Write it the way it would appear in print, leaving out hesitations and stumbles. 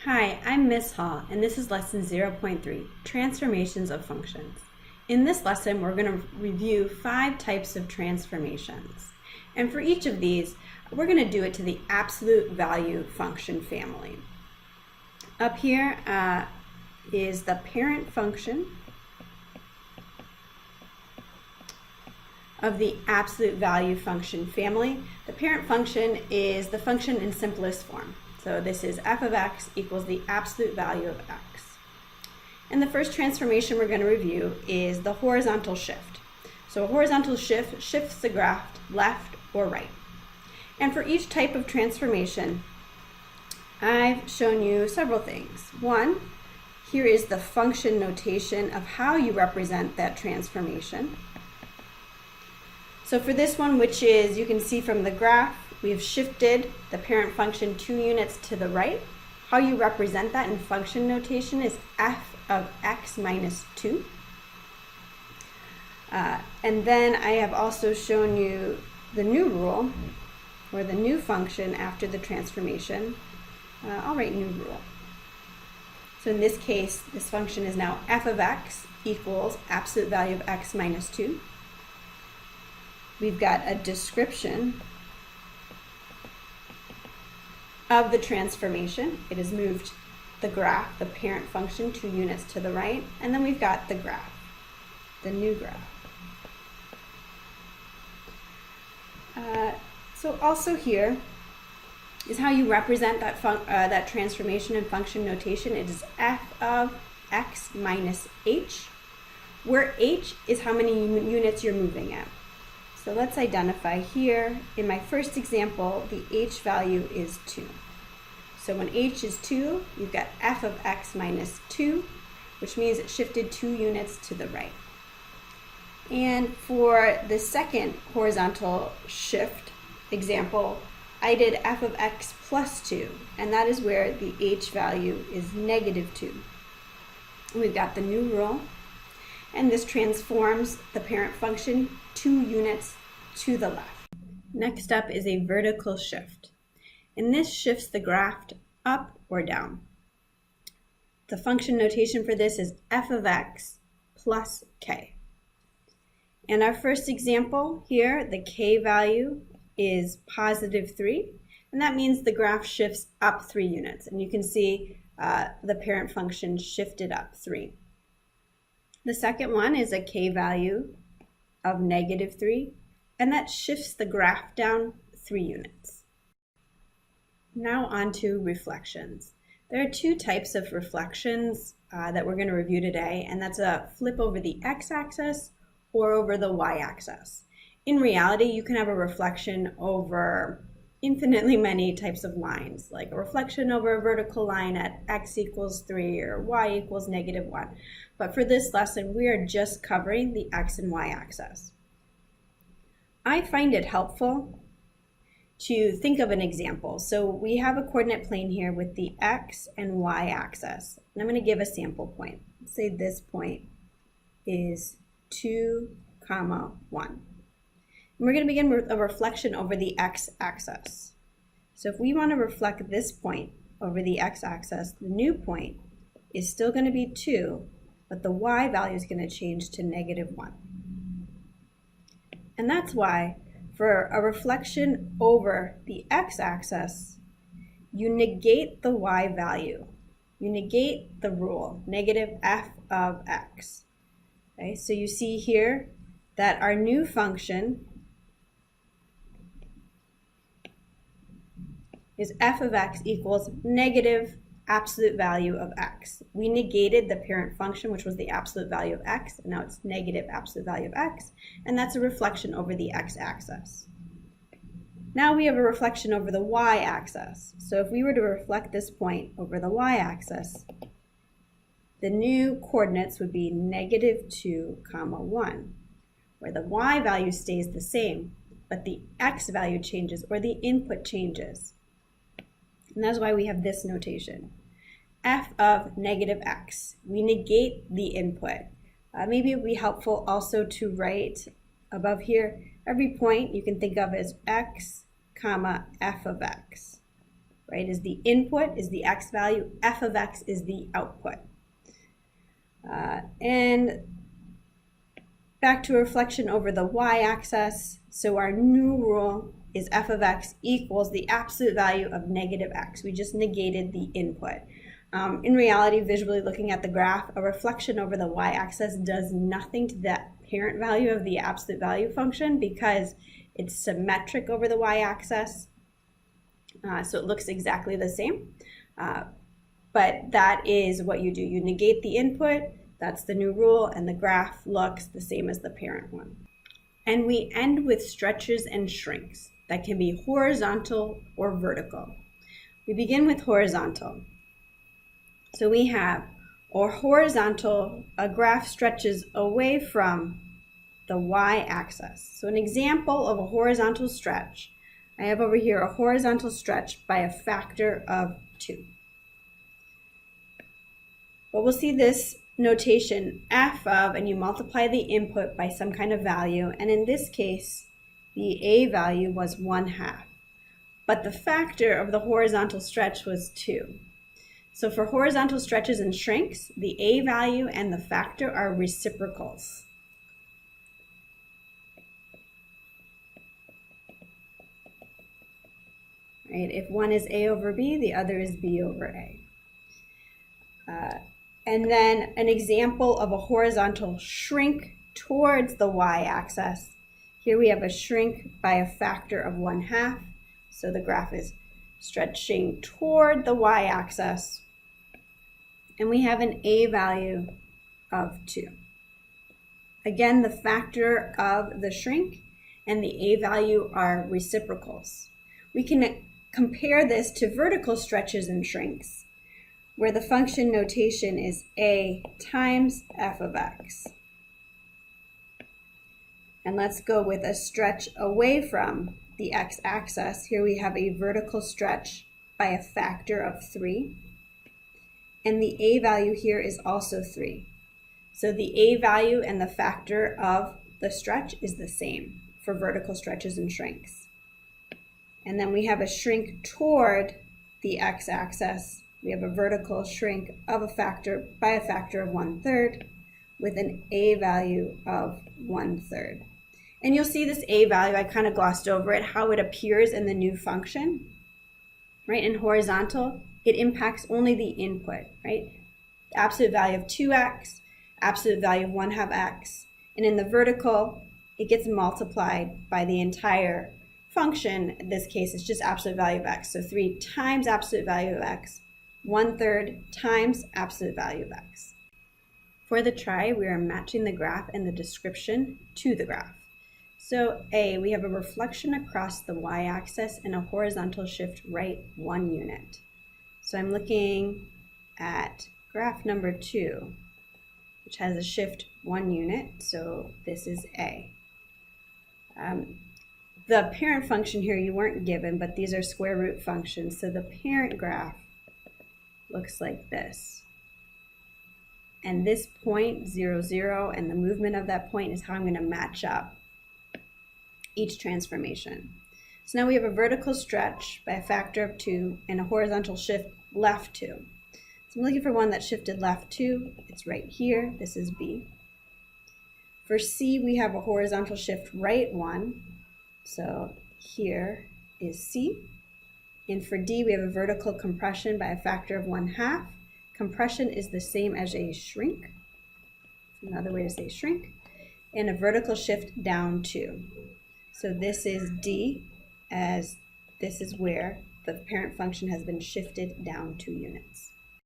Hi, I'm Miss Hall, and this is lesson 0.3, Transformations of Functions. In this lesson, we're going to review 5 types of transformations. And for each of these, we're going to do it to the absolute value function family. Up here is the parent function of the absolute value function family. The parent function is the function in simplest form. So this is f of x equals the absolute value of x. And the first transformation we're going to review is the horizontal shift. So a horizontal shift shifts the graph left or right. And for each type of transformation, I've shown you several things. One, here is the function notation of how you represent that transformation. So for this one, which is, you can see from the graph, we've shifted the parent function 2 units to the right. How you represent that in function notation is f of x minus 2. And then I have also shown you the new rule, or the new function after the transformation. I'll write new rule. So in this case, this function is now f of x equals absolute value of x minus 2. We've got a description of the transformation. It has moved the graph, the parent function, 2 units to the right, and then we've got the graph, the new graph. So also here is how you represent that transformation in function notation. It is f of x minus h, where h is how many units you're moving at. So let's identify here, in my first example, the h value is 2. So when h is 2, you've got f of x minus 2, which means it shifted 2 units to the right. And for the second horizontal shift example, I did f of x plus 2, and that is where the h value is negative 2. And we've got the new rule, and this transforms the parent function 2 units to the left. Next up is a vertical shift, and this shifts the graph up or down. The function notation for this is f of x plus k. In our first example here, the k value is positive 3, and that means the graph shifts up 3 units, and you can see the parent function shifted up 3. The second one is a k value of negative 3, and that shifts the graph down 3 units. Now on to reflections. There are 2 types of reflections that we're going to review today, and that's a flip over the x-axis or over the y-axis. In reality, you can have a reflection over infinitely many types of lines, like a reflection over a vertical line at x equals 3 or y equals negative 1. But for this lesson, we are just covering the x and y axis. I find it helpful to think of an example. So we have a coordinate plane here with the x and y axis. And I'm going to give a sample point. Let's say this point is 2, 1. And we're going to begin with a reflection over the x-axis. So if we want to reflect this point over the x-axis, the new point is still going to be 2, but the y value is going to change to negative 1. And that's why for a reflection over the x-axis, you negate the y value. You negate the rule, negative f of x. Okay, so you see here that our new function is f of x equals negative absolute value of x. We negated the parent function, which was the absolute value of x, and now it's negative absolute value of x, and that's a reflection over the x-axis. Now we have a reflection over the y-axis. So if we were to reflect this point over the y-axis, the new coordinates would be negative 2, 1, where the y value stays the same, but the x value changes, or the input changes. And that's why we have this notation. F of negative x. We negate the input. Maybe it would be helpful also to write above here, every point you can think of as x, f of x. right, is the input, is the x value, f of x is the output. And back to reflection over the y-axis. So our new rule is f of x equals the absolute value of negative x. We just negated the input. In reality, visually looking at the graph, a reflection over the y-axis does nothing to that parent value of the absolute value function because it's symmetric over the y-axis. So it looks exactly the same. But that is what you do. You negate the input, that's the new rule, and the graph looks the same as the parent one. And we end with stretches and shrinks that can be horizontal or vertical. We begin with horizontal. So we have our horizontal, a graph stretches away from the y-axis. So an example of a horizontal stretch, I have over here a horizontal stretch by a factor of 2. But we'll see this notation f of, and you multiply the input by some kind of value, and in this case, the a value was 1/2. But the factor of the horizontal stretch was 2. So for horizontal stretches and shrinks, the a value and the factor are reciprocals. Right? If one is a over b, the other is b over a. And then an example of a horizontal shrink towards the y-axis. Here we have a shrink by a factor of 1/2. So the graph is stretching toward the y-axis. And we have an a value of 2. Again, the factor of the shrink and the a value are reciprocals. We can compare this to vertical stretches and shrinks, where the function notation is a times f of x. And let's go with a stretch away from the x-axis. Here we have a vertical stretch by a factor of 3. And the a value here is also 3. So the a value and the factor of the stretch is the same for vertical stretches and shrinks. And then we have a shrink toward the x-axis. We have a vertical shrink of a factor by a factor of 1/3 with an a value of 1/3. And you'll see this a value, I kind of glossed over it, how it appears in the new function, right? In horizontal, it impacts only the input, right? Absolute value of 2x, absolute value of 1/2 x. And in the vertical, it gets multiplied by the entire function. In this case, it's just absolute value of x. So 3 times absolute value of x, 1/3 times absolute value of x. For the try, we are matching the graph and the description to the graph. So A, we have a reflection across the y-axis and a horizontal shift right 1 unit. So I'm looking at graph number 2, which has a shift 1 unit. So this is A. The parent function here you weren't given, but these are square root functions. So the parent graph looks like this. And this point, 0, 0, and the movement of that point is how I'm going to match up each transformation. So now we have a vertical stretch by a factor of 2 and a horizontal shift left 2. So I'm looking for one that shifted left 2. It's right here. This is B. For C, we have a horizontal shift right 1. So here is C. And for D, we have a vertical compression by a factor of 1/2. Compression is the same as a shrink. Another way to say shrink. And a vertical shift down 2. So this is D, as this is where the parent function has been shifted down 2 units.